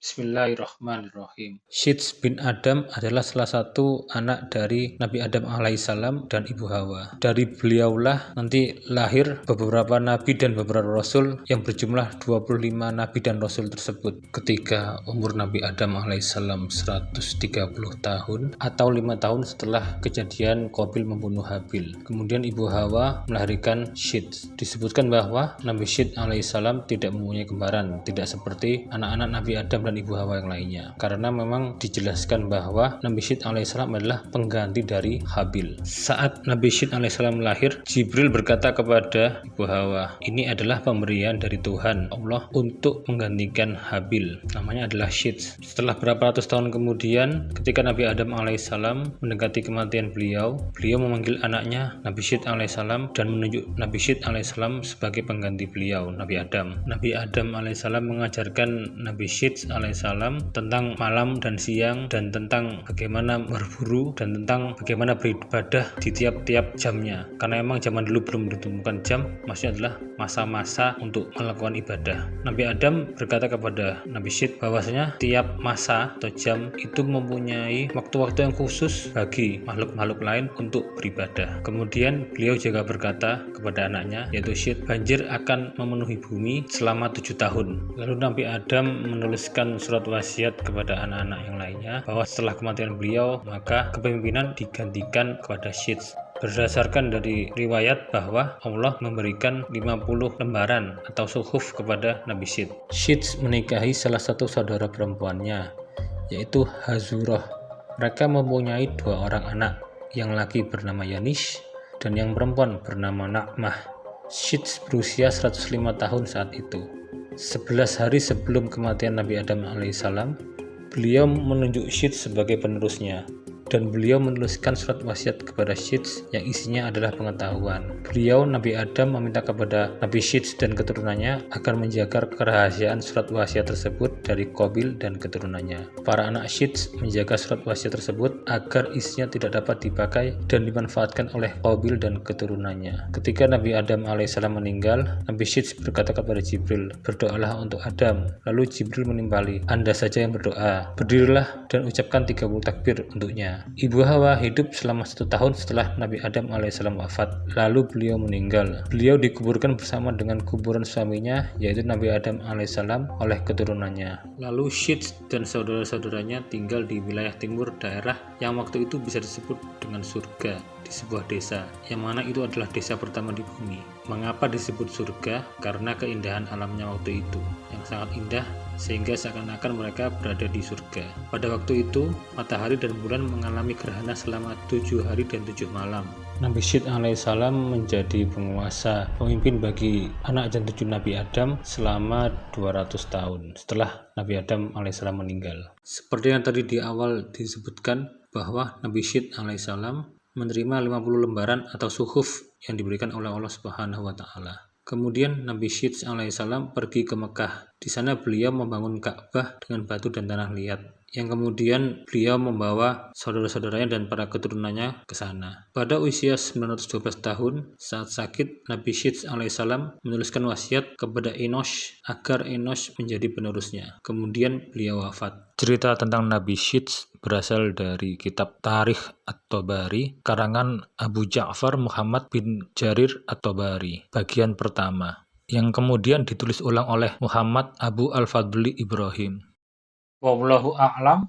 Bismillahirrahmanirrahim. Syits bin Adam adalah salah satu anak dari Nabi Adam alaihissalam dan Ibu Hawa. Dari beliaulah nanti lahir beberapa nabi dan beberapa rasul yang berjumlah 25 nabi dan rasul tersebut. Ketika umur Nabi Adam alaihissalam 130 tahun atau 5 tahun setelah kejadian Qabil membunuh Habil. Kemudian Ibu Hawa melahirkan Syits. Disebutkan bahwa Nabi Syits alaihissalam tidak mempunyai kembaran, tidak seperti anak-anak Nabi Adam dan Ibu Hawa yang lainnya, karena memang dijelaskan bahwa Nabi Syits alaihissalam adalah pengganti dari Habil. Saat Nabi Syits alaihissalam lahir, Jibril berkata kepada Ibu Hawa, ini adalah pemberian dari Tuhan Allah untuk menggantikan Habil, namanya adalah Syits. Setelah berapa ratus tahun kemudian, ketika Nabi Adam alaihissalam mendekati kematian beliau memanggil anaknya Nabi Syits alaihissalam dan menunjuk Nabi Syits alaihissalam sebagai pengganti beliau, Nabi Adam. Nabi Adam alaihissalam mengajarkan Nabi Syits alaihissalam tentang malam dan siang, dan tentang bagaimana berburu, dan tentang bagaimana beribadah di tiap-tiap jamnya, karena memang zaman dulu belum ditemukan jam, maksudnya adalah masa-masa untuk melakukan ibadah. Nabi Adam berkata kepada Nabi Syits bahwasanya tiap masa atau jam itu mempunyai waktu-waktu yang khusus bagi makhluk-makhluk lain untuk beribadah. Kemudian beliau juga berkata kepada anaknya yaitu Syits, banjir akan memenuhi bumi selama 7 tahun. Lalu Nabi Adam menuliskan surat wasiat kepada anak-anak yang lainnya bahwa setelah kematian beliau maka kepemimpinan digantikan kepada Syits. Berdasarkan dari riwayat bahwa Allah memberikan 50 lembaran atau suhuf kepada Nabi Syits. Syits menikahi salah satu saudara perempuannya yaitu Hazurah. Mereka mempunyai 2 orang anak, yang laki bernama Yanish dan yang perempuan bernama Na'mah. Syits berusia 105 tahun saat itu. 11 hari sebelum kematian Nabi Adam alaihissalam, beliau menunjuk Syits sebagai penerusnya, dan beliau menuliskan surat wasiat kepada Syits yang isinya adalah pengetahuan. Beliau, Nabi Adam, meminta kepada Nabi Syits dan keturunannya agar menjaga kerahasiaan surat wasiat tersebut dari Qabil dan keturunannya. Para anak Syits menjaga surat wasiat tersebut agar isinya tidak dapat dipakai dan dimanfaatkan oleh Qabil dan keturunannya. Ketika Nabi Adam alaihissalam meninggal, Nabi Syits berkata kepada Jibril, berdoalah untuk Adam. Lalu Jibril menimpali, Anda saja yang berdoa, berdirilah dan ucapkan 30 takbir untuknya. Ibu Hawa hidup selama 1 tahun setelah Nabi Adam alaihissalam wafat. Lalu beliau meninggal. Beliau dikuburkan bersama dengan kuburan suaminya yaitu Nabi Adam alaihissalam oleh keturunannya. Lalu Syits dan saudara-saudaranya tinggal di wilayah timur daerah yang waktu itu bisa disebut dengan surga, di sebuah desa, yang mana itu adalah desa pertama di bumi. Mengapa disebut surga? Karena keindahan alamnya waktu itu yang sangat indah, sehingga seakan-akan mereka berada di surga. Pada waktu itu, matahari dan bulan mengalami gerhana selama 7 hari dan 7 malam. Nabi Syits alaihissalam menjadi penguasa, pemimpin bagi anak dan cucu Nabi Adam selama 200 tahun setelah Nabi Adam alaihissalam meninggal. Seperti yang tadi di awal disebutkan bahwa Nabi Syits alaihissalam menerima 50 lembaran atau suhuf yang diberikan oleh Allah Subhanahu wa Ta'ala. Kemudian Nabi Syits alaihissalam pergi ke Mekah. Di sana beliau membangun Ka'bah dengan batu dan tanah liat, yang kemudian beliau membawa saudara-saudaranya dan para keturunannya ke sana. Pada usia 912 tahun, saat sakit, Nabi Syits alaihissalam menuliskan wasiat kepada Enosh agar Enosh menjadi penerusnya. Kemudian beliau wafat. Cerita tentang Nabi Syits berasal dari kitab Tarikh At-Tabari, karangan Abu Ja'far Muhammad bin Jarir At-Tabari, bagian pertama, yang kemudian ditulis ulang oleh Muhammad Abu Al-Fadli Ibrahim. Wallahu a'lam.